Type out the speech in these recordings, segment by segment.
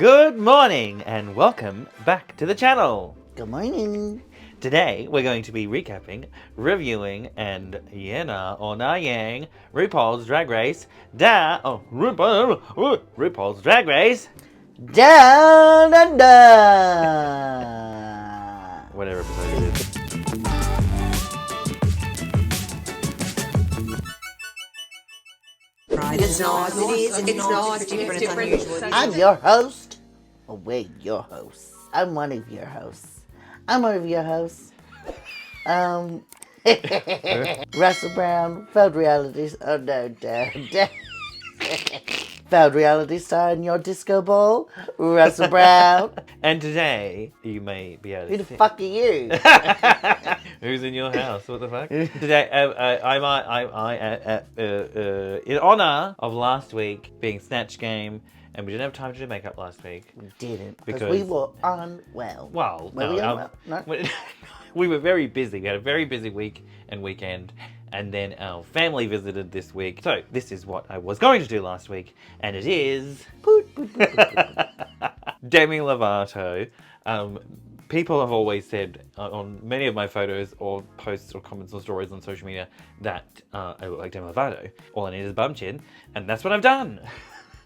Good morning and welcome back to the channel. Good morning. Today we're going to be recapping, reviewing, and Yena or Na Yang RuPaul's Drag Race RuPaul's Drag Race Down Under. Whatever episode it is. It's not. It's different. I'm your host. Oh wait, your host. I'm one of your hosts. Russell Brown, failed reality. Oh no, failed reality star in your disco ball, Russell Brown. And today you may be able to Who the see- fuck are you? Who's in your house? What the fuck? Today, in honor of last week being Snatch Game, and we didn't have time to do makeup last week. We didn't, Because- because we were unwell. Well, Were no, we unwell? No? we were very busy. We had a very busy week and weekend, and then our family visited this week. So this is what I was going to do last week, and it is Demi Lovato. People have always said on many of my photos or posts or comments or stories on social media that I look like Demi Lovato. All I need is a bum chin, and that's what I've done.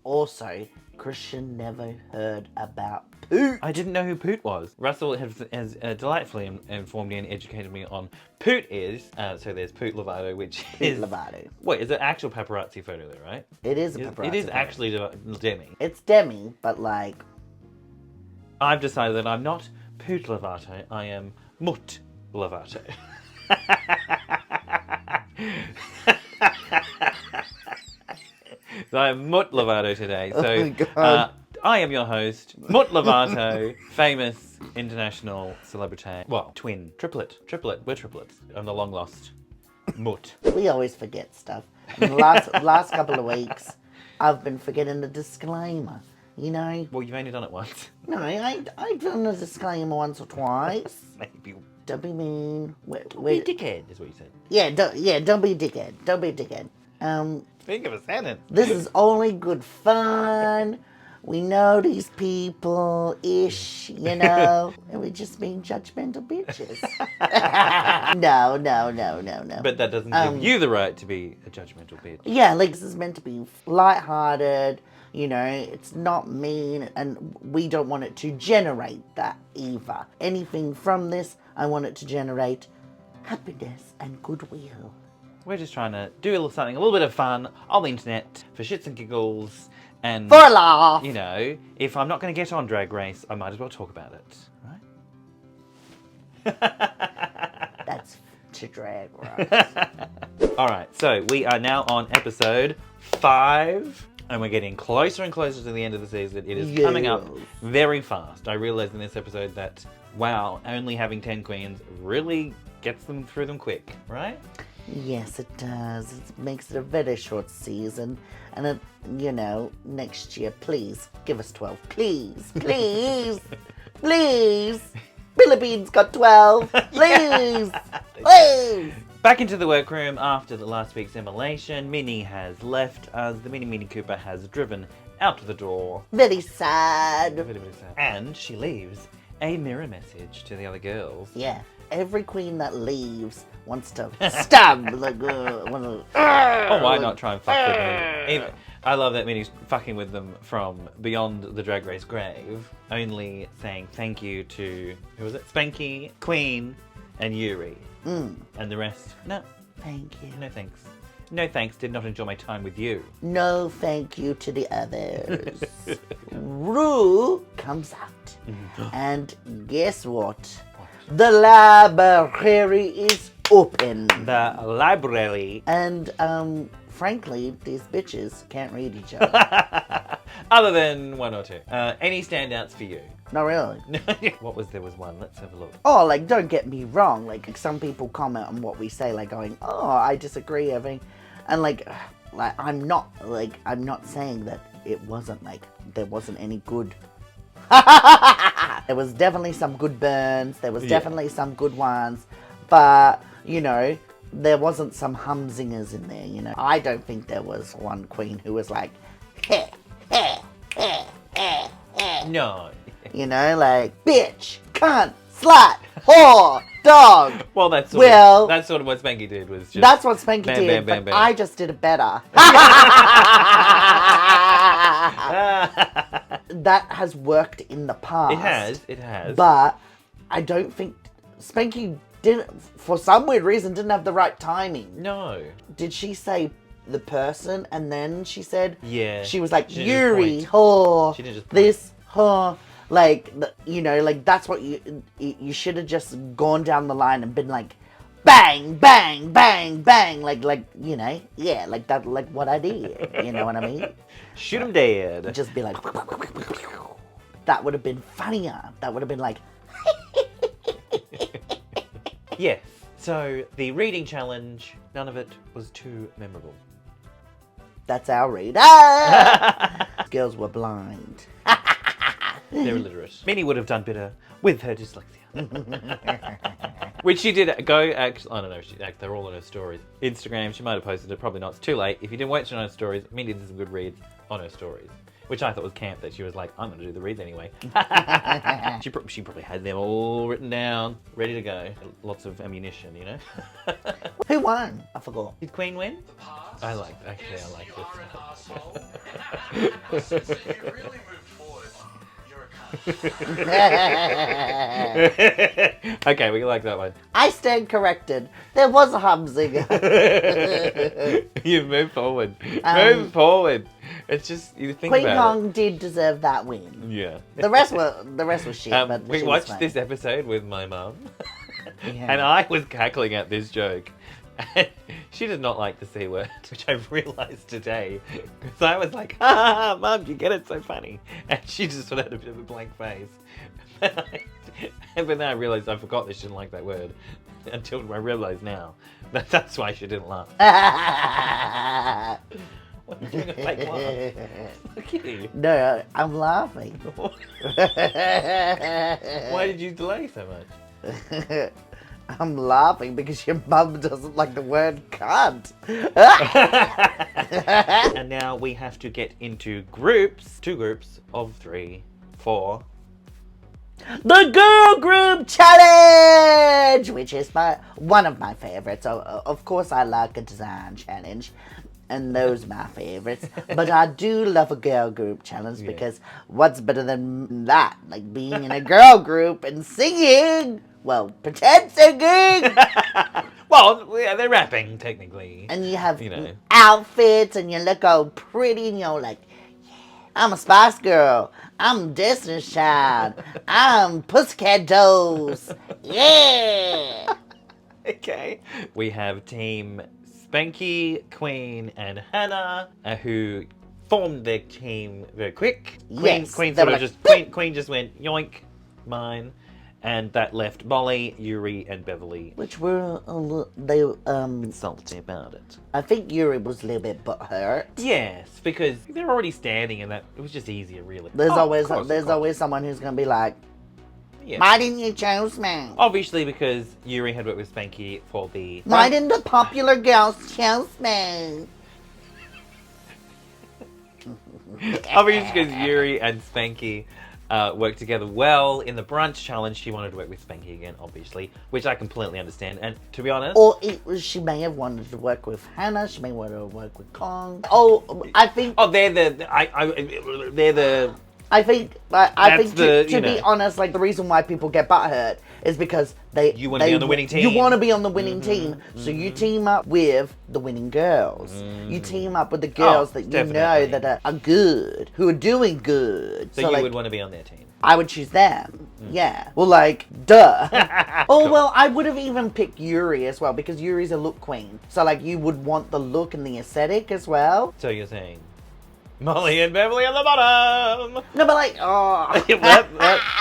Also, Christian never heard about Poot. I didn't know who Poot was. Russell has delightfully informed me and educated me on Poot is. So there's Poot Lovato, which is... Lovato. Wait, it's an actual paparazzi photo though, right? It is a paparazzi. It is photo. actually Demi. It's Demi, but like... I've decided that I'm not Poot Lovato, I am Mutt Lovato. So I'm Mutt Lovato today. So Oh my God. I am your host, Mutt Lovato, famous international celebrity. Well, triplet. We're triplets. I'm the long lost Mutt. We always forget stuff. In the last couple of weeks, I've been forgetting the disclaimer. You know? Well, you've only done it once. No, I've done a disclaimer once or twice. Maybe. Don't be mean. Be a dickhead, is what you said. Don't be a dickhead. Don't be a dickhead. Think of a sentence. This is only good fun. We know these people-ish, you know, and we're just being judgmental bitches. No. But that doesn't give you the right to be a judgmental bitch. Yeah, like this is meant to be lighthearted, you know, it's not mean, and we don't want it to generate that either. Anything from this, I want it to generate happiness and goodwill. We're just trying to do something, a little bit of fun on the internet for shits and giggles. And, For a laugh! you know, if I'm not going to get on Drag Race, I might as well talk about it, right? That's to drag, right? Alright, so we are now on episode 5, and we're getting closer and closer to the end of the season. It is coming up Yes. very fast. I realized in this episode that, wow, only having 10 queens really gets them through them quick, right? Yes, it does. It makes it a very short season. And, you know, next year, please, give us 12. Please, please, please. Philippines got 12. Please, please. Back into the workroom after the last week's elimination. Minnie has left us. The Mini Cooper has driven out the door. Very sad. Very sad. And she leaves a mirror message to the other girls. Yeah, every queen that leaves wants to stab the girl. Oh, why not try and fuck with them? Even, I love that Minnie's fucking with them from beyond the Drag Race grave, only saying thank you to, who was it? Spanky, Queen, and Yuri. And the rest, no, Thank you. no thanks. No thanks, did not enjoy my time with you. No thank you to the others. Rue comes out. And guess what? The library is open. The library. And, frankly, these bitches can't read each other. Other than one or two. Any standouts for you? Not really. There was one, let's have a look. Oh, like, don't get me wrong. Like, some people comment on what we say, like, going, oh, I disagree, everything. And, like, I'm not saying that it wasn't, like, there wasn't any good. There was definitely some good burns. There was definitely some good ones. But, you know, there wasn't some humzingers in there, you know. I don't think there was one queen who was like, heh, heh, heh, heh, heh. No. You know, like, bitch, cunt, slut, whore, dog. Well, that's sort of what Spanky did was just... That's what Spanky bam, did, bam, bam, but bam. I just did it better. That has worked in the past. It has. But I don't think Spanky didn't, for some weird reason, didn't have the right timing. No. Did she say the person and then she said... Yeah. She was like, She didn't just Yuri, point. whore, She didn't just point. this, whore. Like, you know, like, that's what you should have just gone down the line and been like, bang, bang, bang, bang. Like, you know, yeah, like that, like what I did. You know what I mean? Shoot him dead. Just be like, that would have been funnier. That would have been like, Yes. So, the reading challenge, none of it was too memorable. that's our read. Ah! Girls were blind. They're illiterate. Minnie would have done better with her dyslexia. Which she did go, actually, I don't know, they're all on her stories. Instagram, she might have posted it, probably not. It's too late. If you didn't watch it on her stories, Minnie did some good reads on her stories. Which I thought was camp, that she was like, I'm going to do the reads anyway. She probably had them all written down, ready to go. Lots of ammunition, you know? Who won? I forgot. Did Queen win? I like this. Okay, we like that one. I stand corrected. There was a Humzinger. You move forward. Move forward. It's just, you think Kween about Kong did deserve that win. it. Yeah. The rest was shit. But We she was watched fine. this episode with my mum, Yeah. and I was cackling at this joke. And she did not like the C word, which I've realised today. Because I was like, ha ha ha, Mum, you get it so funny. And she just sort of had a bit of a blank face. But then I realised I forgot that she didn't like that word. Until I realise now. That's why she didn't laugh. What are you doing a fake laugh? Look at you. No, I'm laughing. Why did you delay so much? I'm laughing because your mum doesn't like the word cunt. And now we have to get into groups. 2 groups of 3, 4. The Girl Group Challenge! Which is one of my favorites. Of course I like a design challenge. And those are my favorites. But I do love a girl group challenge because what's better than that? Like being in a girl group and singing. Well, pretend singing. Well, yeah, they're rapping, technically. And you have You know. outfits and you look all pretty and you're like, yeah, I'm a Spice Girl. I'm Destiny's Child. I'm Pussycat Dolls. Yeah. Okay. We have Team Spanky, Queen, and Hannah, who formed their team very quick. Yes, Queen they sort were of like, just Queen just went yoink, mine, and that left Molly, Yuri, and Beverly Which were salty about it. I think Yuri was a little bit butthurt. Yes, because they're already standing, and that it was just easier, really. There's Oh, always of course. always someone who's gonna be like, Yeah. why didn't you choose me? Obviously, because Yuri had worked with Spanky for the. Why didn't the popular girls choose me? Obviously, because Yuri and Spanky worked together well in the brunch challenge, she wanted to work with Spanky again, obviously, which I completely understand. And to be honest, Or she may have wanted to work with Hannah. She may want to work with Kong. Oh, I think. they're the I think the, to you be know. honest, like the reason why people get butthurt is because You wanna be on the winning team. You want to be on the winning team, so you team up with the winning girls. You team up with the girls that you know definitely. that are good, who are doing good. so you like, would want to be on their team. I would choose them. Yeah. Well, like, duh. Oh, well, I would have even picked Yuri as well because Yuri's a look queen. So, like, you would want the look and the aesthetic as well. So you're saying Molly and Beverly on the bottom. No, but like, oh.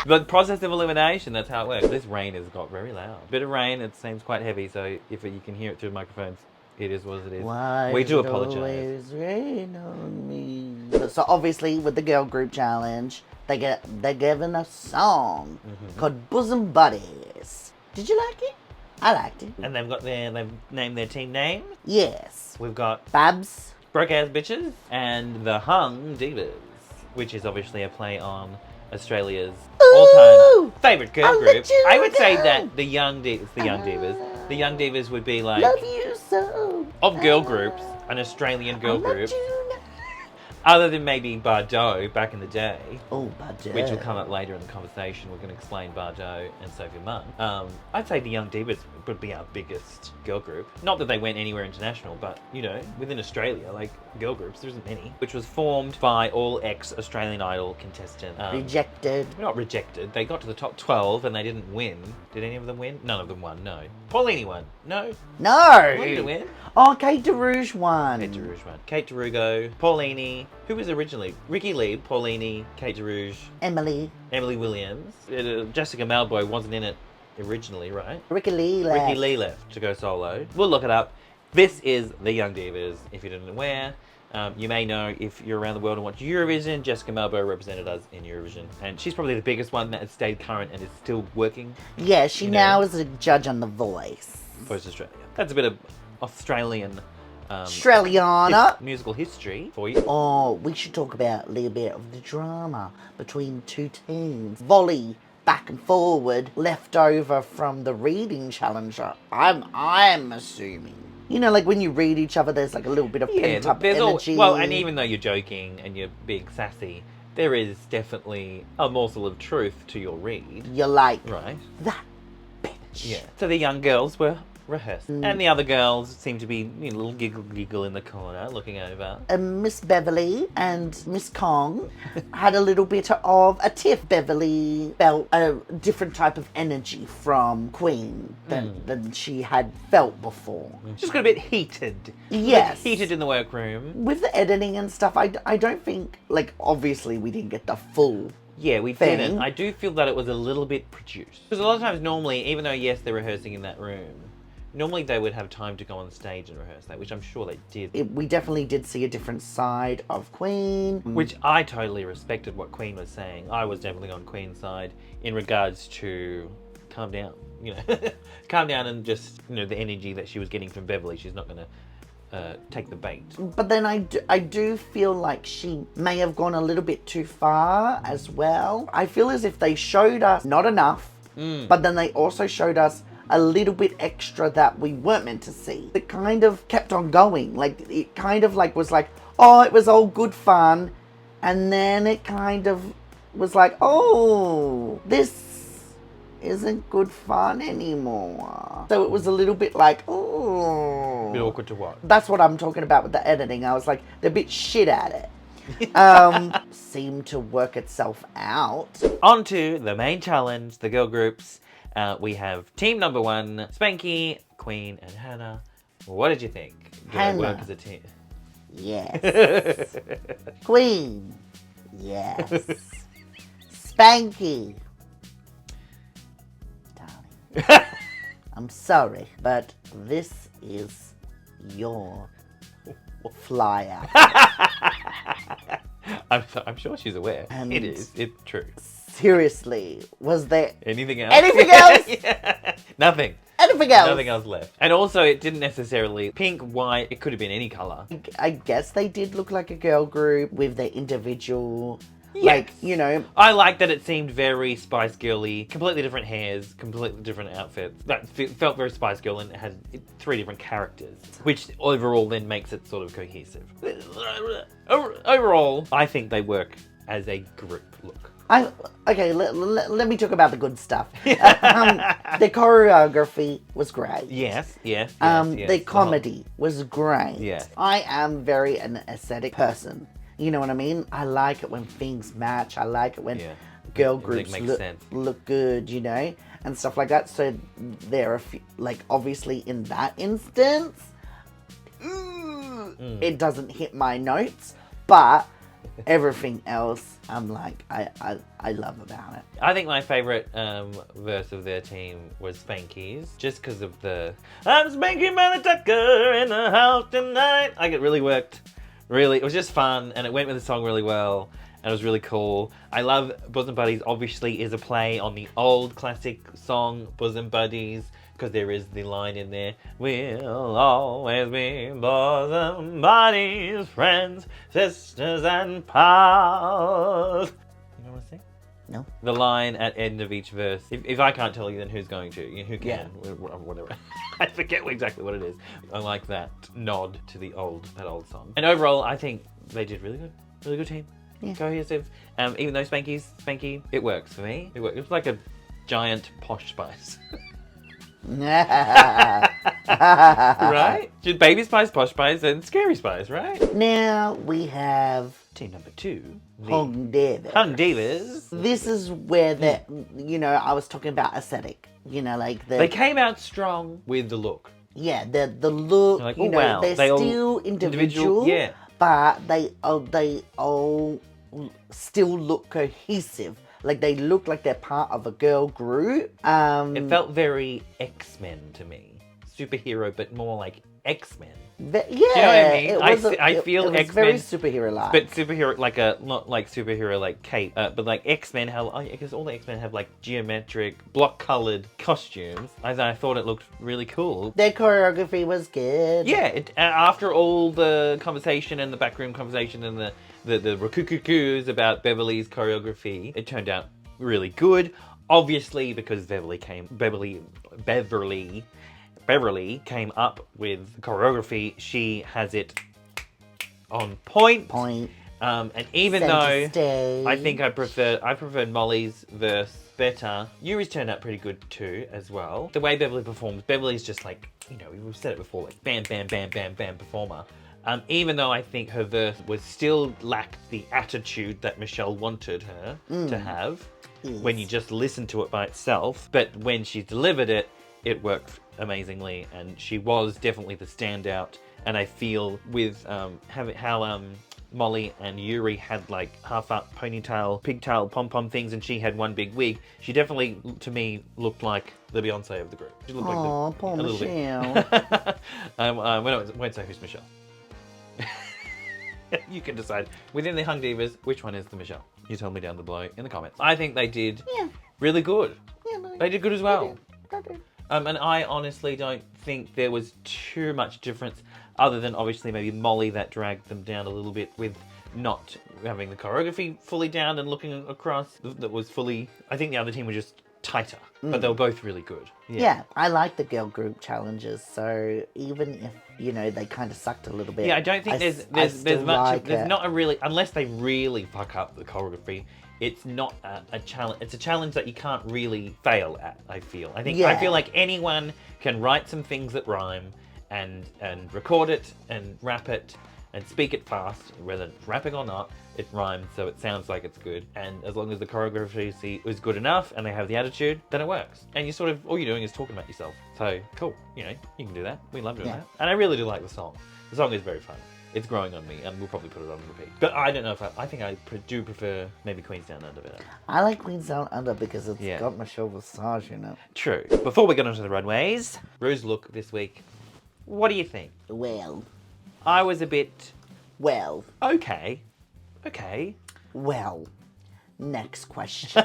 The process of elimination, that's how it works. This rain has got very loud. Bit of rain, it seems quite heavy, so if you can hear it through the microphones, it is what it is. Why We do does it apologise. always rain on me? So obviously with the girl group challenge, they're given a song called Bosom Buddies. Did you like it? I liked it. And they've named their team name. Yes. We've got Babs. Broke Ass Bitches and the Hung Divas, which is obviously a play on Australia's Ooh, all-time favourite girl I'll group. let you I would say go. that the Young Divas, the Young Divas would be like, Love you so. of girl groups, an Australian girl I'll let group, you know. other than maybe Bardot back in the day. Oh, budget. Which will come up later in the conversation. We're going to explain Bardot and Sophie Munn. I'd say the Young Divas would be our biggest girl group. Not that they went anywhere international, but, you know, within Australia, like, girl groups, there isn't many. Which was formed by all ex-Australian Idol contestants. Rejected. Not rejected. They got to the top 12 and they didn't win. Did any of them win? None of them won, no. Pauline won. No. No. Who did win? Oh, Kate DeRouge won. Kate DeRouge won. Kate DeRugo, Pauline, who was originally? Ricky Lee, Pauline, Kate DeRouge, Emily. Emily Williams. Jessica Malboy wasn't in it originally, right? Ricky Lee left. Ricky Lee left to go solo. We'll look it up. This is the Young Divas, if you didn't know where. You may know if you're around the world and watch Eurovision, Jessica Malboy represented us in Eurovision. And she's probably the biggest one that has stayed current and is still working. Yeah, she now is a judge on The Voice. Post Australia. That's a bit of Australian Australiana. musical history for you. Oh, we should talk about a little bit of the drama between two teams. Volley back and forward, left over from the reading challenger. I'm assuming. You know, like when you read each other, there's like a little bit of pent up energy. Well, and even though you're joking and you're being sassy, there is definitely a morsel of truth to your read. You're like, Right. that bitch. Yeah. So the young girls were rehearsing. And the other girls seem to be, you know, a little giggle in the corner, looking over. Miss Beverly and Miss Kong had a little bit of a tiff. Beverly felt a different type of energy from Queen than she had felt before. Just got a bit heated. Yes. Heated in the workroom. With the editing and stuff, I don't think, like, obviously we didn't get the full Yeah, we thing. didn't. I do feel that it was a little bit produced. Because a lot of times, normally, even though, yes, they're rehearsing in that room, normally they would have time to go on stage and rehearse that, which I'm sure they did. We definitely did see a different side of Queen. Which I totally respected what Queen was saying. I was definitely on Queen's side in regards to calm down, you know. Calm down and just, you know, the energy that she was getting from Beverly. She's not going to take the bait. But then I do feel like she may have gone a little bit too far as well. I feel as if they showed us not enough, but then they also showed us a little bit extra that we weren't meant to see. It kind of kept on going. Like, it kind of like was like, oh, it was all good fun. And then it kind of was like, oh, this isn't good fun anymore. So it was a little bit like, oh. A bit awkward to watch. That's what I'm talking about with the editing. I was like, they're a bit shit at it. Seemed to work itself out. On to the main challenge, the girl groups. We have team number 1, Spanky, Queen, and Hannah. What did you think? Did Hannah. it work as a team? Yes. Queen. Yes. Spanky. Darling. I'm sorry, but this is your flyer. I'm sure she's aware. And it is. It's true. Seriously, was there Anything else? anything else? Yeah. Nothing. Anything else? Nothing else left. And also, it didn't necessarily pink, white. It could have been any color. I guess they did look like a girl group with their individual, Yes. like, you know. I like that it seemed very Spice Girly. Completely different hairs, completely different outfits. That felt very Spice Girl and it had 3 different characters, which overall then makes it sort of cohesive. Overall, I think they work as a group look. Okay, let me talk about the good stuff. The choreography was great. Yes. The comedy was great. Yeah. I am very an aesthetic person. You know what I mean? I like it when things match. I like it when girl groups look good, you know, and stuff like that. So there are, like, obviously in that instance, it doesn't hit my notes, but everything else, I'm like, I love about it. I think my favourite verse of their team was Spanky's, just because of the I'm Spanky Manny Tucker in the house tonight. Like, it really worked. Really, it was just fun, and it went with the song really well, and it was really cool. I love Bosom Buddies, obviously, is a play on the old classic song, Bosom Buddies, because there is the line in there, we'll always be bosom buddies, friends, sisters, and pals. You know what I sing? No. The line at end of each verse. If I can't tell you, then who's going to? Who can? Yeah. Whatever. I forget exactly what it is. I like that nod to that old song. And overall, I think they did really good. Really good team. Yeah. Cohesive. Even though Spanky, it works for me. It was like a giant Posh Spice. Right? Baby Spice, Posh Spice, and Scary Spice, right? Now we have Team number 2. Hung Divas. Hung Divas. This is where I was talking about aesthetic. They came out strong with the look. Yeah, the look. Like, they're they all still individual. Yeah. But they all still look cohesive. Like they look like they're part of a girl group. It felt very X-Men to me. Superhero, but more like X-Men. Yeah, Do you know what I mean? I feel it was X-Men, very superhero-like. but superhero not like superhero like Kate, but like X-Men. Because all the X-Men have like geometric, block-colored costumes. I thought it looked really cool. Their choreography was good. Yeah, after all the conversation and the backroom conversation and the rakukukus about Beverly's choreography, it turned out really good. Obviously, because Beverly came up with choreography, she has it on point. And even though I think I preferred Molly's verse better, Yuri's turned out pretty good too as well. The way Beverly's just like, we've said it before, like bam, bam, bam, bam, bam performer. Even though I think her verse was still lacked the attitude that Michelle wanted her to have when you just listen to it by itself. But when she delivered it, it worked amazingly, and she was definitely the standout. And I feel with how Molly and Yuri had like half-up ponytail, pigtail, pom-pom things, and she had one big wig, she definitely, to me, looked like the Beyonce of the group. She looked like poor a little Michelle. bit. I won't say who's Michelle. You can decide within the Hung Divas which one is the Michelle. You tell me down below in the comments. I think they did really good. Yeah, They did good as well. They did. And I honestly don't think there was too much difference, other than obviously maybe Molly that dragged them down a little bit with not having the choreography fully down and looking across. That was fully. I think the other team was just tighter, but they were both really good. Yeah, I like the girl group challenges. So even if they kind of sucked a little bit. Yeah, I don't think there's much. There's not a really, unless they really fuck up the choreography. It's not a challenge. It's a challenge that you can't really fail at. I feel like anyone can write some things that rhyme, and record it and rap it and speak it fast. Whether it's rapping or not, it rhymes, so it sounds like it's good. And as long as the choreography is good enough and they have the attitude, then it works. And all you're doing is talking about yourself. So cool. You can do that. We love doing that. And I really do like the song. The song is very fun. It's growing on me, and we'll probably put it on repeat. But I don't know if I think I do prefer maybe Queen's Down Under better. I like Queen's Down Under because it's got Michelle Visage in it. True. Before we get onto the runways, Rue's look this week. What do you think? Well. I was a bit... Well. Okay. Well. Next question.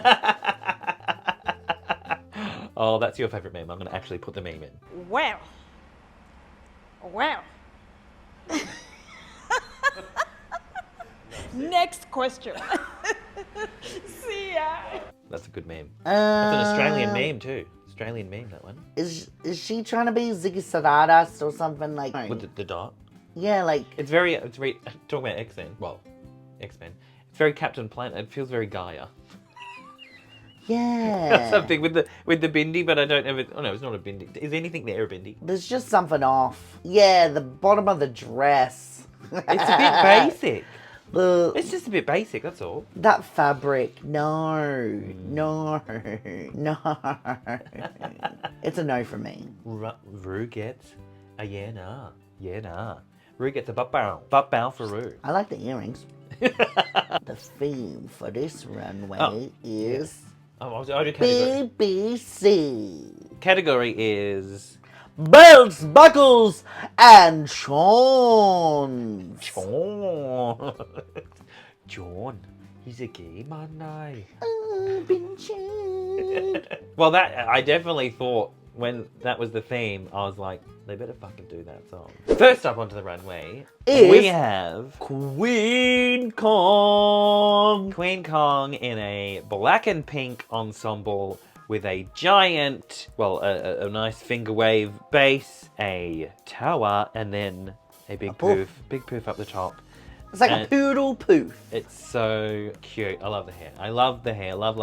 Oh, that's your favourite meme. I'm going to actually put the meme in. Well. Next question. See ya. That's a good meme. That's an Australian meme too. Australian meme, that one. Is she trying to be Ziggy Stardust or something like? With the dot. Yeah, like it's very talking about X-Men. Well, X-Men. It's very Captain Planet. It feels very Gaia. Yeah. Something with the bindi, but I don't know. Oh no, it's not a bindi. Is anything there a bindi? There's just something off. Yeah, the bottom of the dress. It's a bit basic. It's just a bit basic, that's all. That fabric, no. It's a no for me. Rue gets a yeah, nah. Rue gets a butt bow for Rue. I like the earrings. The theme for this runway is BBC. Category is... Belts, buckles, and chawns. John. He's a gay man now. I've been chained. Well, that I definitely thought when that was the theme, I was like, they better fucking do that song. First up onto the runway, Is we have Kween Kong. Kween Kong in a black and pink ensemble with a giant, well, a nice finger wave base, a tower, and then a big poof. Big poof up the top. It's like a poodle poof. It's so cute. I love the hair. I love the hair. Love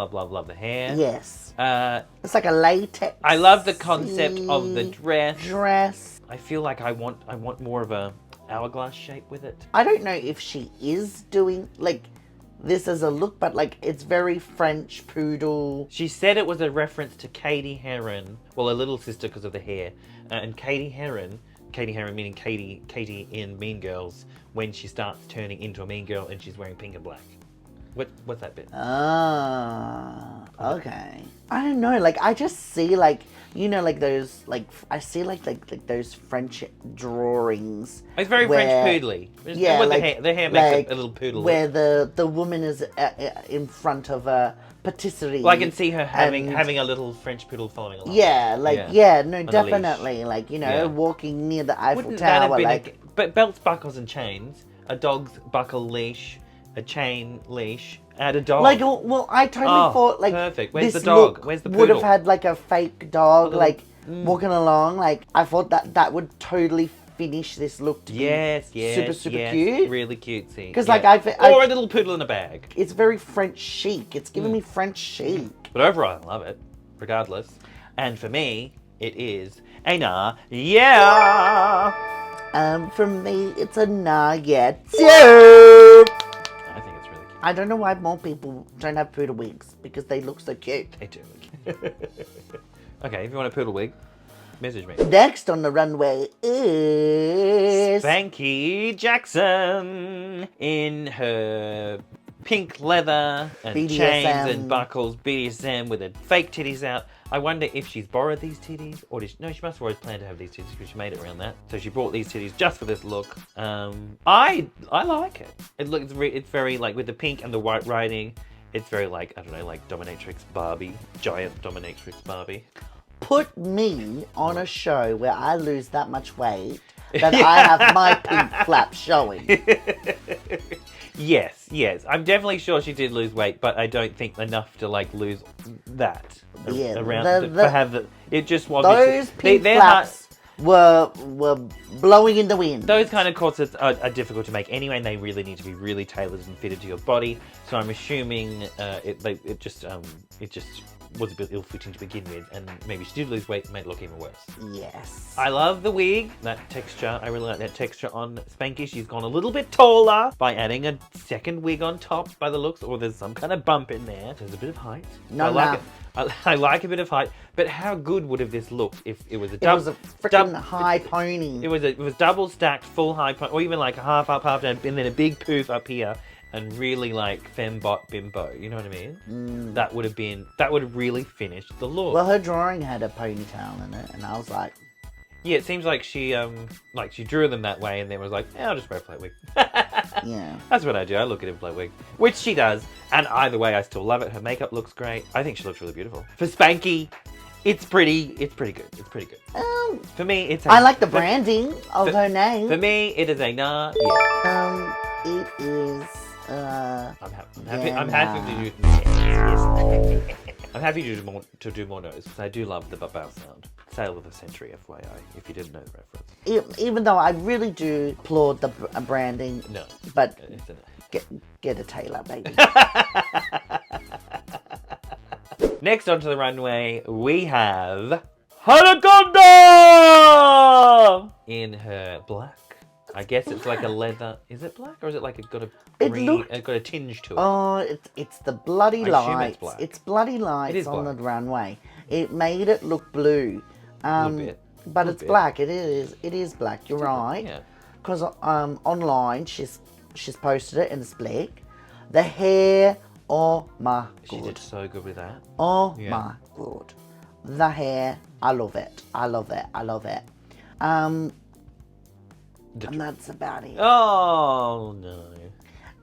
the hair. Yes. It's like a latex. I love the concept of the dress. I feel like I want more of a hourglass shape with it. I don't know if she is doing like this as a look, but like it's very French poodle. She said it was a reference to Katie Heron, well, a little sister because of the hair, and Katie Heron meaning Katie in Mean Girls, when she starts turning into a mean girl and she's wearing pink and black. What's that bit? Ah, okay. I don't know. Like I just see like, you know, like those like I see like those French drawings. It's very French poodly. Yeah, with like, the hair makes a little poodle. Where the woman is in front of a patisserie. Well, I can see her having a little French poodle following along. Yeah, like no, definitely, like you know, walking near the Eiffel Wouldn't Tower. That have been like, but belts, buckles, and chains. A dog's buckle leash, a chain leash, and a dog. Like, well, I totally thought like perfect. Where's this the dog? look Where's the would have poodle? had like a fake dog, like walking along. Like I thought that would totally finish this look to be super cute. Really cutesy. Because like or a little poodle in a bag. It's very French chic. It's giving me French chic. But overall, I love it, regardless. And for me, it is a nah, yeah. For me, it's a nah yet. I think it's really cute. I don't know why more people don't have poodle wigs, because they look so cute. They do. Okay, if you want a poodle wig, message me. Next on the runway is Spanky Jackson in her pink leather and BDSM. chains and buckles, BDSM with her fake titties out. I wonder if she's borrowed these titties, or she must have always planned to have these titties because she made it around that. So she bought these titties just for this look. I like it. It's very like with the pink and the white writing. It's very like, I don't know, like dominatrix Barbie, giant dominatrix Barbie. Put me on a show where I lose that much weight that I have my pink flap showing. Yes. I'm definitely sure she did lose weight, but I don't think enough to like lose that. Yeah, it just wasn't. Those pink flaps were blowing in the wind. Those kind of corsets are difficult to make anyway, and they really need to be really tailored and fitted to your body. So I'm assuming it just was a bit ill-fitting to begin with, and maybe she did lose weight and made it look even worse. Yes. I love the wig, that texture. I really like that texture on Spanky. She's gone a little bit taller by adding a second wig on top by the looks, or there's some kind of bump in there. There's a bit of height. I like a bit of height, but how good would have this looked if it was a double? It was a freaking high pony. It was double stacked, full high pony, or even like a half up, half down, and then a big poof up here, and really like fembot bimbo. You know what I mean? That would have really finished the look. Well, her drawing had a ponytail in it, and I was like, yeah, it seems like she drew them that way, and then was like, yeah, I'll just wear a flat wig. yeah. That's what I do. I look at a flat wig, which she does, and either way, I still love it. Her makeup looks great. I think she looks really beautiful. For Spanky, it's pretty good. It's pretty good. For me, it's. I like the branding of her name. For me, it is a nah. Yeah. It is. I'm happy to do. Yes. I'm happy to do more no's because I do love the babao sound. Sale of the century, FYI, if you didn't know the reference. Even though I really do applaud the branding. No. But get a tailor, baby. Next onto the runway, we have Anaconda in her black. I guess it's like a leather. Is it black or is it like it's got a green? It's got a tinge to it. Oh, it's the bloody lights. It's black. It's bloody lights on the runway. It made it look blue. A little bit. But it's black. It is black. You're right. Yeah. Because online she's posted it and it's black. The hair, oh my god. She did so good with that. Oh my god. The hair, I love it. And that's about it. Oh no.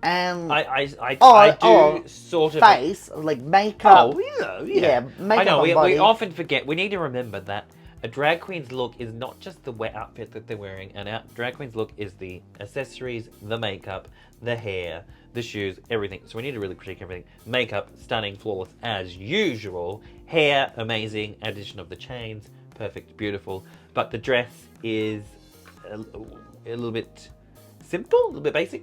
I do sort of face like makeup. Oh yeah. Makeup. I know. On body. We often forget. We need to remember that A drag queen's look is not just the wet outfit that they're wearing. A drag queen's look is the accessories, the makeup, the hair, the shoes, everything. So we need to really critique everything. Makeup, stunning, flawless as usual. Hair, amazing. Addition of the chains, perfect, beautiful. But the dress is a little bit simple, a little bit basic.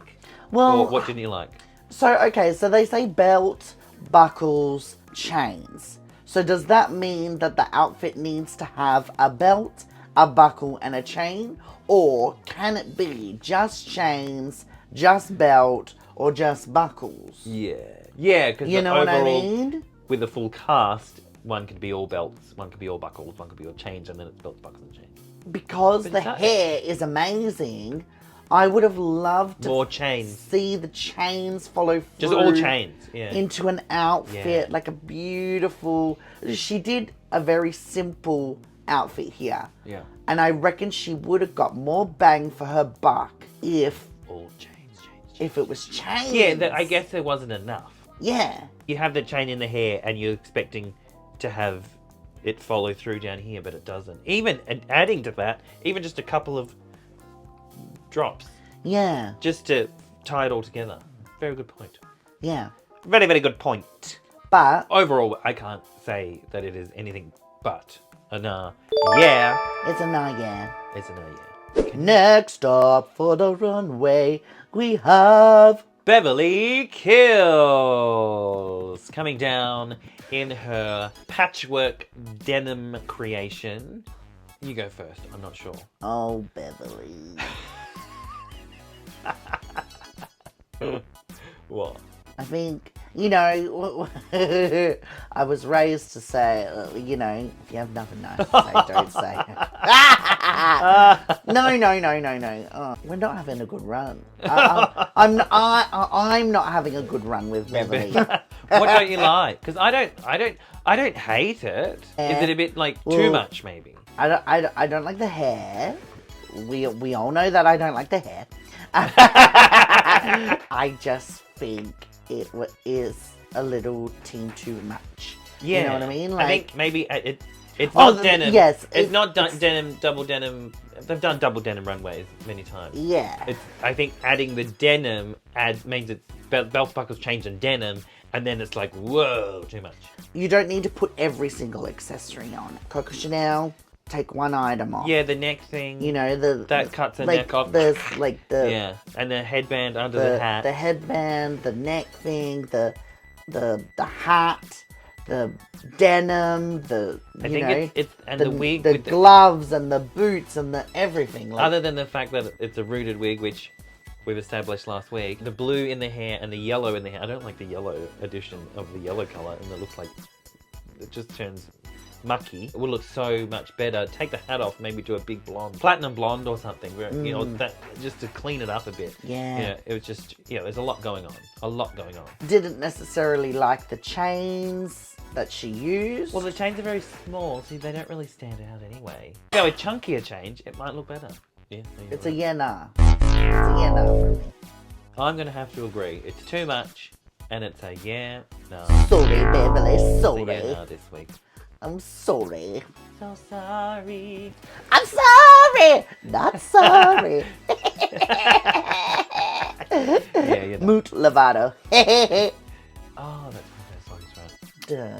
Well, or what didn't you like? So, okay, so they say belt, buckles, chains. So does that mean that the outfit needs to have a belt, a buckle, and a chain? Or can it be just chains, just belt, or just buckles? Yeah, because you know what I mean? With a full cast, one could be all belts, one could be all buckles, one could be all chains, and then it's belts, buckles, and chains. Because the hair is amazing, I would have loved to more chains. See the chains follow through. Just all chains, yeah. Into an outfit, Yeah. like a beautiful... She did a very simple outfit here. Yeah. And I reckon she would have got more bang for her buck if... All chains. If it was chains. Yeah, I guess there wasn't enough. Yeah. You have the chain in the hair and you're expecting to have it follow through down here, but it doesn't. Even adding to that, even just a couple of drops. Yeah. Just to tie it all together. Very good point. Yeah. Very, very good point. But... Overall, I can't say that it is anything but a nah. Yeah. It's a nah, yeah. It's a nah, yeah. Okay. Next up for the runway, we have... Beverly Kills. Coming down in her patchwork denim creation. You go first, I'm not sure. Oh, Beverly. What? I think, you know, I was raised to say, you know, if you have nothing nice to say, don't say it. No. Oh, we're not having a good run. I'm not having a good run with Beverly. What don't you like? Because I don't hate it. Is it a bit like too much maybe? I don't like the hair. We all know that I don't like the hair. I just think it is a little team too much. Yeah. You know what I mean? Like, I think maybe it's not denim. Yes. It's not denim, double denim. They've done double denim runways many times. Yeah. I think adding the denim means it's belt buckles, chains, and denim, and then it's like, whoa, too much. You don't need to put every single accessory on. Coco Chanel, take one item off. Yeah, the neck thing. You know, that cuts the like, neck off. There's like the... Yeah, and the headband under the hat. The headband, the neck thing, the hat, the denim, the wig, the gloves and the boots and the everything. Like, other than the fact that it's a rooted wig, which we've established last week, the blue in the hair and the yellow in the hair. I don't like the yellow edition of the yellow color, and it looks like it just turns mucky. It would look so much better. Take the hat off, maybe do a big blonde, platinum blonde or something. Where, you know, that just to clean it up a bit. Yeah. You know, it was just, there's a lot going on. Didn't necessarily like the chains that she used. Well, the chains are very small, so they don't really stand out anyway. Go a chunkier change, it might look better. Yeah, it's a yeah nah. It's a yeah nah for me. I'm gonna have to agree. It's too much, and it's a yeah nah. Sorry, Beverly. Sorry. It's a yeah nah this week. I'm sorry. So sorry. I'm sorry. Not sorry. Yeah, you know. Moot Lovato. Oh, that's one of those songs, right? Duh.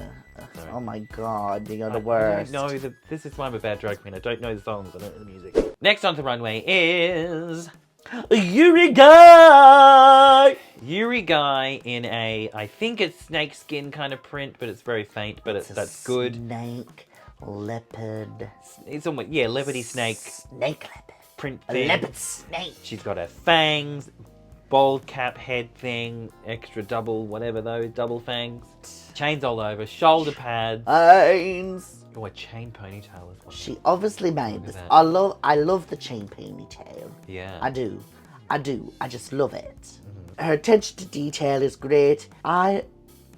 Sorry. Oh my god, you're the worst. No, this is why I'm a bad drag queen. I don't know the songs, I don't know the music. Next on the runway is... Yuri Guaii! Yuri Guaii in a, I think it's snakeskin kind of print, but it's very faint, but that's good. Snake, leopard. It's almost, yeah, leopardy snake. Snake leopard. Print A thing. leopard snake. She's got her fangs, bald cap head thing, extra double, whatever those, double fangs. Chains all over, shoulder pads. Chains. Oh, a chain ponytail as well. She obviously made Look at this. that. I love the chain ponytail. Yeah. I do. I just love it. Her attention to detail is great. I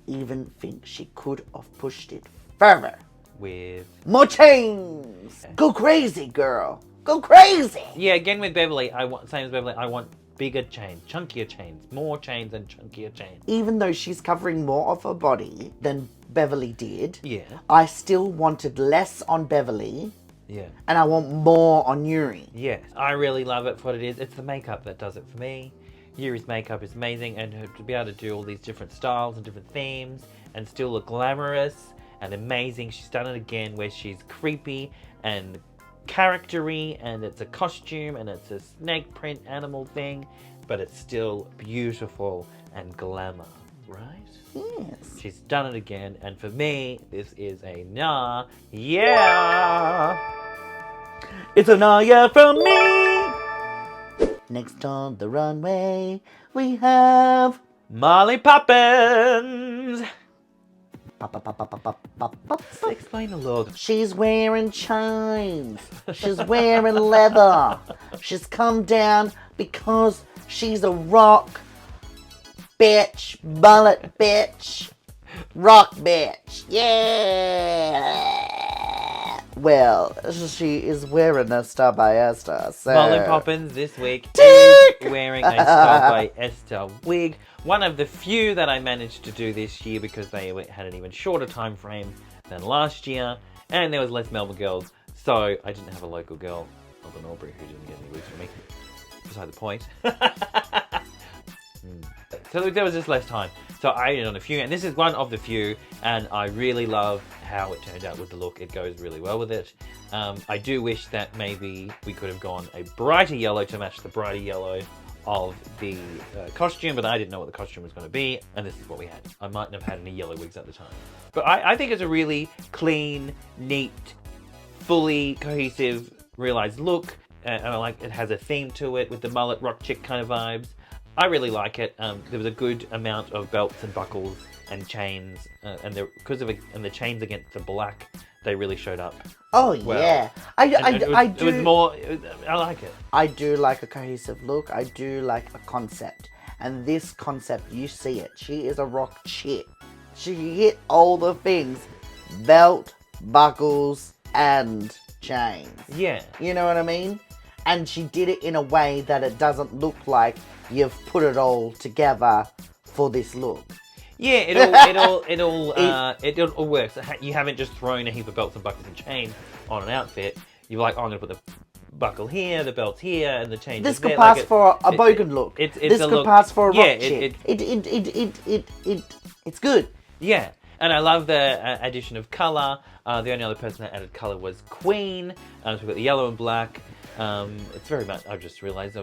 even think she could have pushed it further. With... More chains! Go crazy, girl. Go crazy! Yeah, again with Beverly, same as Beverly, I want bigger chains, chunkier chains, more chains and chunkier chains. Even though she's covering more of her body than Beverly did, Yeah. I still wanted less on Beverly Yeah. And I want more on Yuri. Yes, I really love it for what it is. It's the makeup that does it for me. Yuri's makeup is amazing, and to be able to do all these different styles and different themes and still look glamorous and amazing. She's done it again where she's creepy and charactery, and it's a costume and it's a snake print animal thing, but it's still beautiful and glamour, right? Yes. She's done it again, and for me, this is a nah, yeah! It's a nah, yeah from me! Next on the runway, we have Molly Poppins! Explain the look. She's wearing chains. She's wearing leather. She's come down because she's a rock bitch, bullet bitch, rock bitch. Yeah. Well, she is wearing a StyledbyEsther. So. Molly Poppins this week is wearing a StyledbyEsther wig. One of the few that I managed to do this year because they had an even shorter time frame than last year, and there was less Melbourne girls, so I didn't have a local girl, Melbourne Aubrey, who didn't get any wigs from me. Beside the point. So there was just less time. So I did on a few, and this is one of the few, and I really love how it turned out with the look. It goes really well with it. I do wish that maybe we could have gone a brighter yellow to match the brighter yellow of the costume, but I didn't know what the costume was going to be, and this is what we had. I mightn't have had any yellow wigs at the time. But I think it's a really clean, neat, fully cohesive, realised look, and I like it has a theme to it with the mullet rock chick kind of vibes. I really like it. There was a good amount of belts and buckles and chains, and because of the chains against the black, they really showed up. Oh well. Yeah, I do. It was more. I like it. I do like a cohesive look. I do like a concept, and this concept, you see it. She is a rock chick. She hit all the things: belt, buckles, and chains. Yeah. You know what I mean? And she did it in a way that it doesn't look like you've put it all together for this look. Yeah, it all works. You haven't just thrown a heap of belts and buckles and chains on an outfit. You're like, oh, I'm gonna put the buckle here, the belt here, and the chain. This could pass for a bogan look. This could pass for a rock chick. It's good. Yeah, and I love the addition of colour. The only other person that added colour was Queen. So we've got the yellow and black. It's very much. I've just realised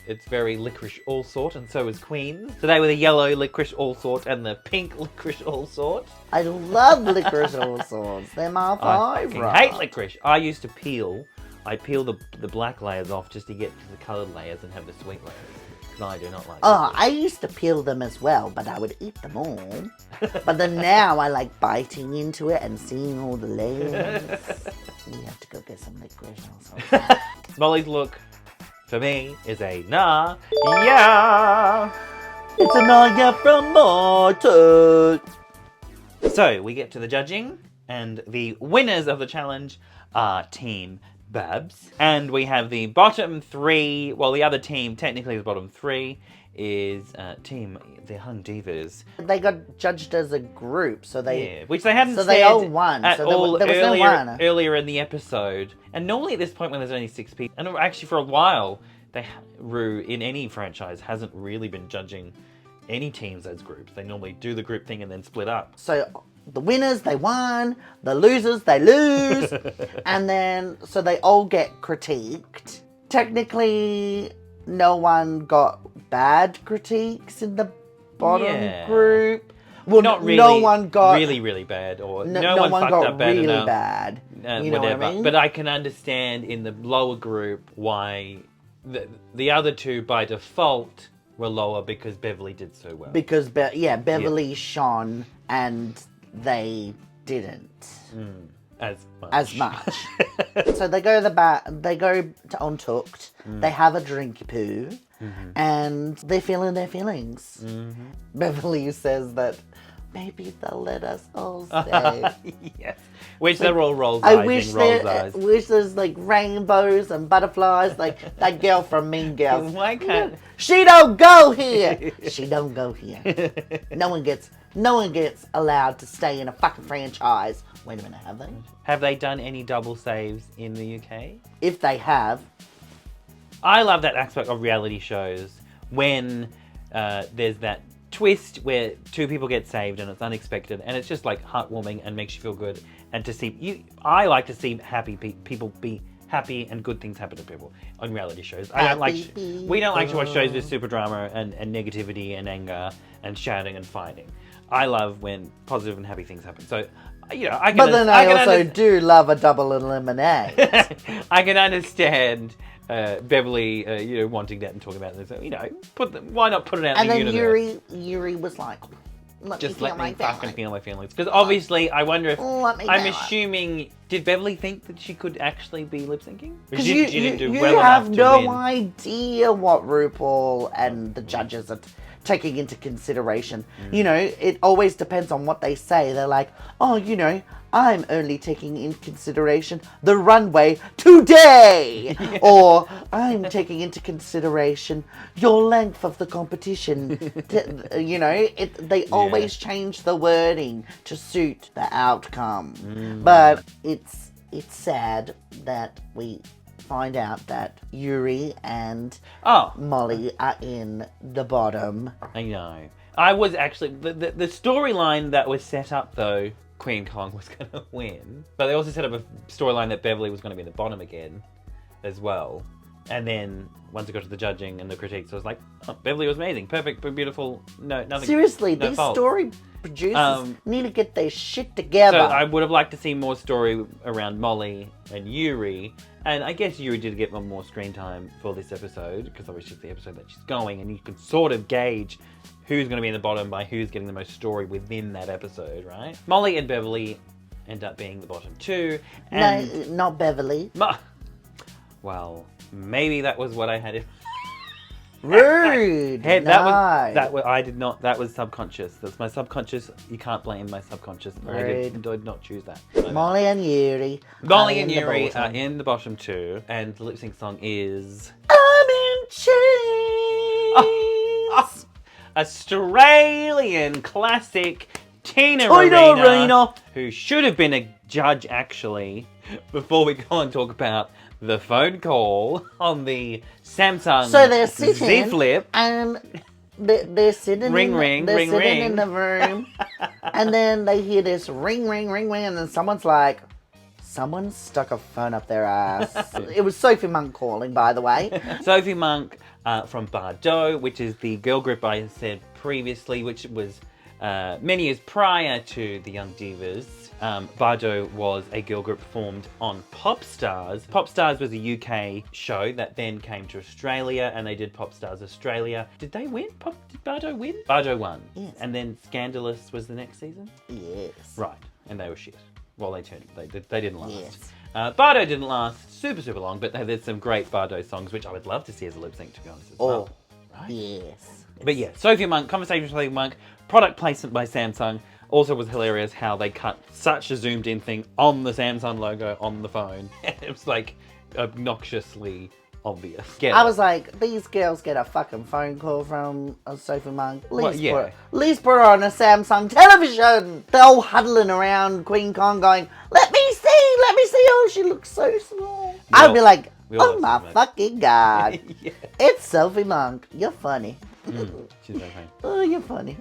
it's very licorice all sort, and so is Queen. So they were the yellow licorice all sort and the pink licorice all sort. I love licorice all sorts. They're my favourite. I hate licorice. I used to peel the black layers off just to get to the coloured layers and have the sweet layers. Because I do not like licorice. I used to peel them as well, but I would eat them all. But then now I like biting into it and seeing all the layers. We have to go get some licorice also. Molly's look, for me, is a nah, yeah. It's a nah, yeah from Martin. So, we get to the judging, and the winners of the challenge are Team Babs. And we have the bottom three, well, the other team, technically the bottom three, is Team The Hung Divas. They got judged as a group, so they... Yeah, which they hadn't so said they all won. at so all there was earlier, no one. earlier in the episode. And normally at this point when there's only 6 people, and actually for a while, Rue, in any franchise, hasn't really been judging any teams as groups. They normally do the group thing and then split up. So the winners, they won. The losers, they lose. And then, so they all get critiqued. Technically, no one got bad critiques in the bottom group. Well, not really. No one got really bad, or no one fucked got up bad really enough. bad. You know what I mean? But I can understand in the lower group why the other two by default were lower because Beverly did so well. Because Beverly shone and they didn't. As much. So they go to Untucked. They have a drinky poo, and they're feeling their feelings. Beverly says that maybe they'll let us all stay. Yes, which they're all rolls I eyes. wish there's like rainbows and butterflies, like that girl from Mean Girls. Why can't she don't go here? She don't go here. No one gets No one gets allowed to stay in a fucking franchise. Wait a minute, have they? Have they done any double saves in the UK? If they have, I love that aspect of reality shows when there's that twist where two people get saved and it's unexpected and it's just like heartwarming and makes you feel good. And to see I like to see happy people be happy and good things happen to people on reality shows. We don't like to watch shows with super drama and negativity and anger and shouting and fighting. I love when positive and happy things happen. So, you know, I can. But then I also do love a double eliminate. I can understand Beverly, you know, wanting that and talking about this. You know, why not put it out in the universe? And then Yuri was like, let me fucking feel my feelings. Because obviously, I wonder if... I'm assuming... Did Beverly think that she could actually be lip-syncing? Because you have no idea what RuPaul and the judges are taking into consideration. You know, it always depends on what they say. They're like, oh, you know, I'm only taking into consideration the runway today. Yeah. Or I'm taking into consideration your length of the competition. You know, they always change the wording to suit the outcome. But it's sad that we find out that Yuri and Molly are in the bottom. I know. I was actually... The storyline that was set up, though... Kween Kong was going to win. But they also set up a storyline that Beverly was going to be in the bottom again as well. And then once it got to the judging and the critiques, I was like, oh, Beverly was amazing. Perfect, beautiful. No, nothing. Seriously, no these fault. Story producers need to get their shit together. So I would have liked to see more story around Molly and Yuri. And I guess Yuri did get more screen time for this episode, because obviously it's the episode that she's going, and you can sort of gauge who's going to be in the bottom by who's getting the most story within that episode, right? Molly and Beverly end up being the bottom two. And no, not Beverly. Well, maybe that was what I had in Rude. Hey, no. I did not. That was subconscious. That's my subconscious. You can't blame my subconscious. I did not choose that. Molly and Yuri. Molly and Yuri are in the bottom two, and the lip sync song is I'm in chains. Australian classic Tina Arena, Arena, who should have been a judge actually. Before we go and talk about the phone call on the Samsung Z Flip. And they're sitting ring in the room. And then they hear this ring, and then someone's like, someone stuck a phone up their ass. It was Sophie Monk calling, by the way. Sophie Monk from Bardot, which is the girl group I said previously, which was many years prior to the Young Divas. Bardot was a girl group formed on Popstars. Popstars was a UK show that then came to Australia, and they did Popstars Australia. Did they win? Did Bardot win? Bardot won. Yes. And then Scandalous was the next season? Yes. Right. And they were shit. Well, they didn't last. Yes. Bardot didn't last super long, but there's some great Bardot songs, which I would love to see as a lip sync, to be honest, as well. Right? Yes. But yeah, Sophie Monk, Conversation with Sophie Monk, product placement by Samsung. Also was hilarious how they cut such a zoomed in thing on the Samsung logo on the phone. It was like obnoxiously obvious. I was like, these girls get a fucking phone call from Sophie Monk. At least put her on a Samsung television. They're all huddling around Kween Kong going, let me see. Oh, she looks so small. I'd be like, oh my fucking God. Yeah. It's Sophie Monk. You're funny. She's very funny. Oh, you're funny.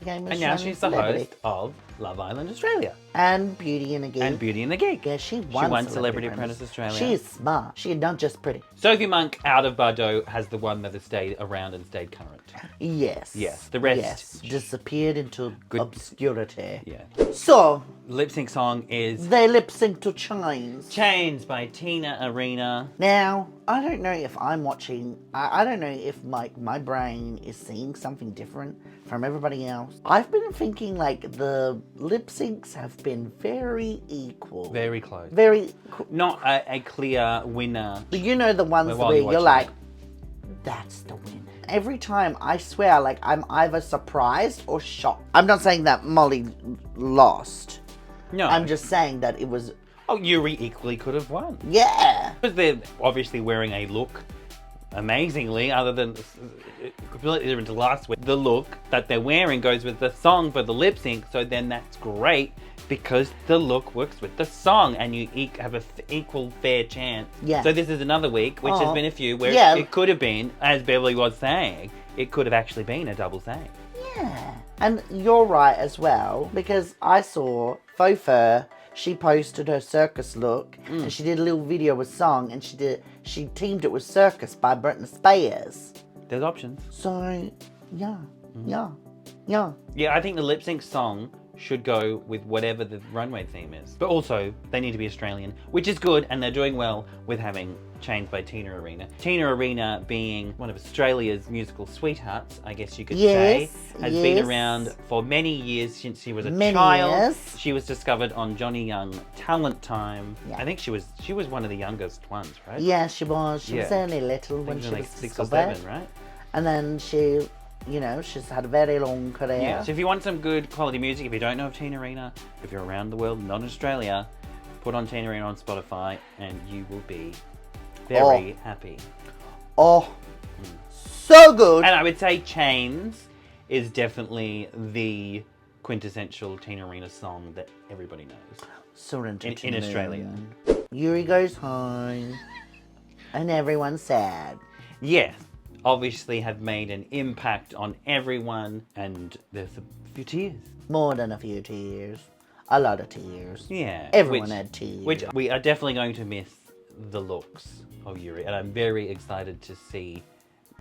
And now she's the host of Love Island Australia. And Beauty and the Geek. Yeah, she won Celebrity Apprentice Australia. She is smart. She's not just pretty. Sophie Monk, out of Bardot, has the one that has stayed around and stayed current. Yes. Yes. The rest... Yes. Disappeared into obscurity. Yeah. So... Lip sync song is... They lip sync to Chains. Chains by Tina Arena. Now, I don't know if I'm watching... I don't know if my brain is seeing something different from everybody else. I've been thinking like the lip syncs have been very equal. Very close. Not a clear winner. You know the ones where you're like, that's the winner. Every time, I swear, like, I'm either surprised or shocked. I'm not saying that Molly lost. No. I'm just saying that it was... Oh, Yuri equally could have won. Yeah. Because they're obviously wearing a look amazingly, other than completely different to last week, the look that they're wearing goes with the song for the lip sync, so then that's great because the look works with the song and you have an equal fair chance. Yeah. So this is another week, which has been a few, where it could have been, as Beverly was saying, it could have actually been a double save. Yeah. And you're right as well, because I saw Faux Fur, she posted her circus look, and she did a little video with song, and she teamed it with Circus by Britney Spears. There's options. So, yeah. Yeah, I think the lip sync song should go with whatever the runway theme is. But also, they need to be Australian, which is good, and they're doing well with having Chains by Tina Arena. Tina Arena being one of Australia's musical sweethearts, I guess you could say, has been around for many years since she was a child. Years. She was discovered on Johnny Young Talent Time. Yeah. I think she was one of the youngest ones, right? Yeah, she was. She was only little when she was like 6 or discovered. 7, right? And then she, she's had a very long career. Yeah, so if you want some good quality music, if you don't know of Tina Arena, if you're around the world, not in Australia, put on Tina Arena on Spotify and you will be very happy. Oh, so good. And I would say Chains is definitely the quintessential Tina Arena song that everybody knows. Surrender in Australia. Yuri goes home and everyone's sad. Yes. Obviously have made an impact on everyone, and there's a few tears. More than a few tears. A lot of tears. Yeah. Everyone had tears. Which we are definitely going to miss the looks of Yuri, and I'm very excited to see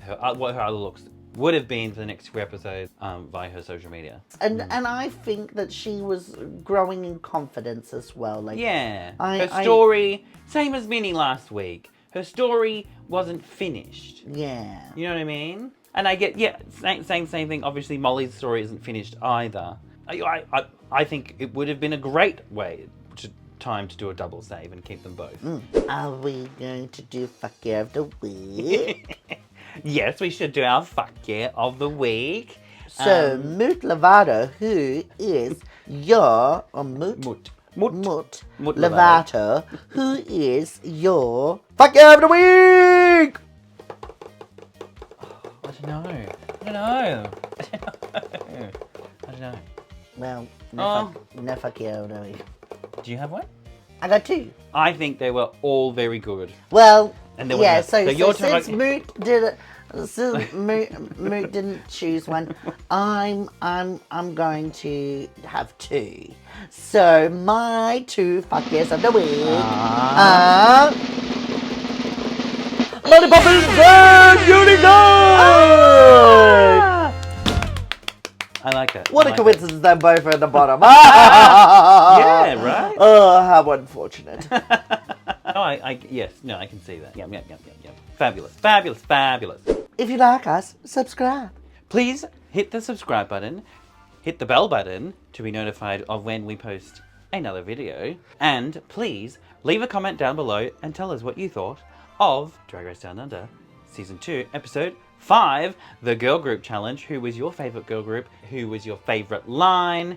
what her other looks would have been for the next few episodes via her social media. And I think that she was growing in confidence as well. Like, yeah. Her story, same as Minnie last week. Her story wasn't finished. Yeah. You know what I mean? And I get, same thing. Obviously, Molly's story isn't finished either. I think it would have been a great time to do a double save and keep them both. Are we going to do Fuck Yeah of the Week? Yes, we should do our Fuck Yeah of the Week. So, Moot Lovato, who is your... Moot Lovato, who is your Fuck Yeah of the Week? I don't know. Well, no Fuck Yeah of the Week. Do you have one? I got 2. I think they were all very good. Well, and so since Moot Moot didn't choose one, I'm going to have 2. So my 2 Fuck Yes of the Week are Poppins and Yuri Guaii! I like that. What a coincidence they're both at the bottom. Yeah, right? Oh, how unfortunate. I can see that. Yep. Fabulous. If you like us, subscribe. Please hit the subscribe button, hit the bell button to be notified of when we post another video, and please leave a comment down below and tell us what you thought of Drag Race Down Under Season 2, Episode 5, the Girl Group Challenge. Who was your favourite girl group? Who was your favourite line?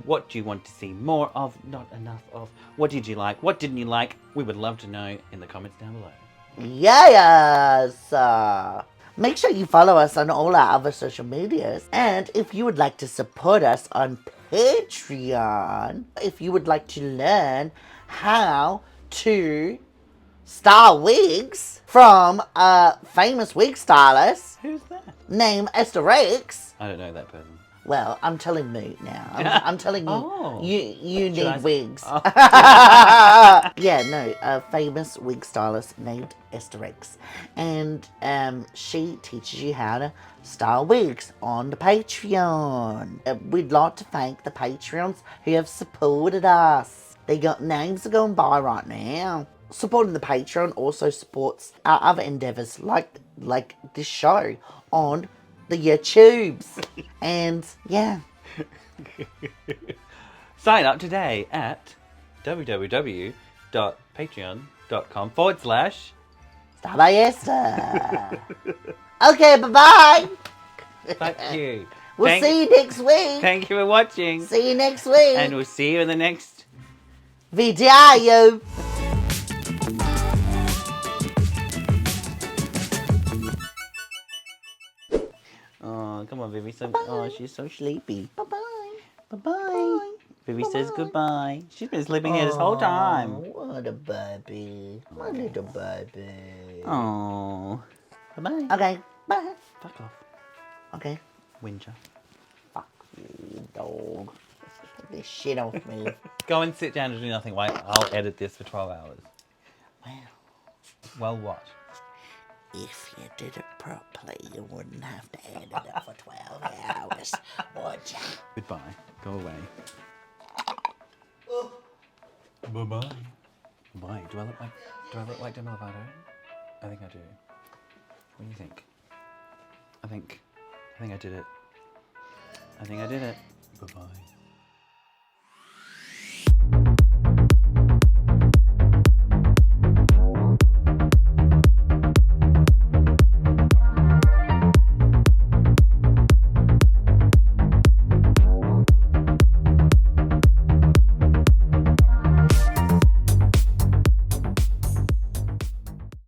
What do you want to see more of? Not enough of? What did you like? What didn't you like? We would love to know in the comments down below. Yes! Make sure you follow us on all our other social medias. And if you would like to support us on Patreon, if you would like to learn how to style wigs from a famous wig stylist. Who's that? Named Esther X. I don't know that person. Well, I'm telling Moot now. I'm telling you, you need wigs. Oh. A famous wig stylist named Esther X. And she teaches you how to style wigs on the Patreon. We'd like to thank the Patreons who have supported us. They got names going by right now. Supporting the Patreon also supports our other endeavours, like this show on the YouTubes. And yeah. Sign up today at www.patreon.com/StyledbyEsther. Okay, bye-bye. Thank you. We'll see you next week. Thank you for watching. See you next week. And we'll see you in the next video. Oh, come on, Vivi. Oh, she's so sleepy. Bye-bye. Bye-bye. Vivi says goodbye. She's been sleeping here this whole time. What a baby. My little baby. Oh. Bye-bye. Okay, bye. Fuck off. Okay. Whinger. Fuck you, dog. Get this shit off me. Go and sit down and do nothing. Wait, I'll edit this for 12 hours. Well, Well, what? if you did it properly, you wouldn't have to edit it for 12 hours, would you? Goodbye. Go away. Bye-bye. Bye. Do I look like Demi Lovato? I think I do. What do you think? I think I did it. I think I did it. Bye-bye.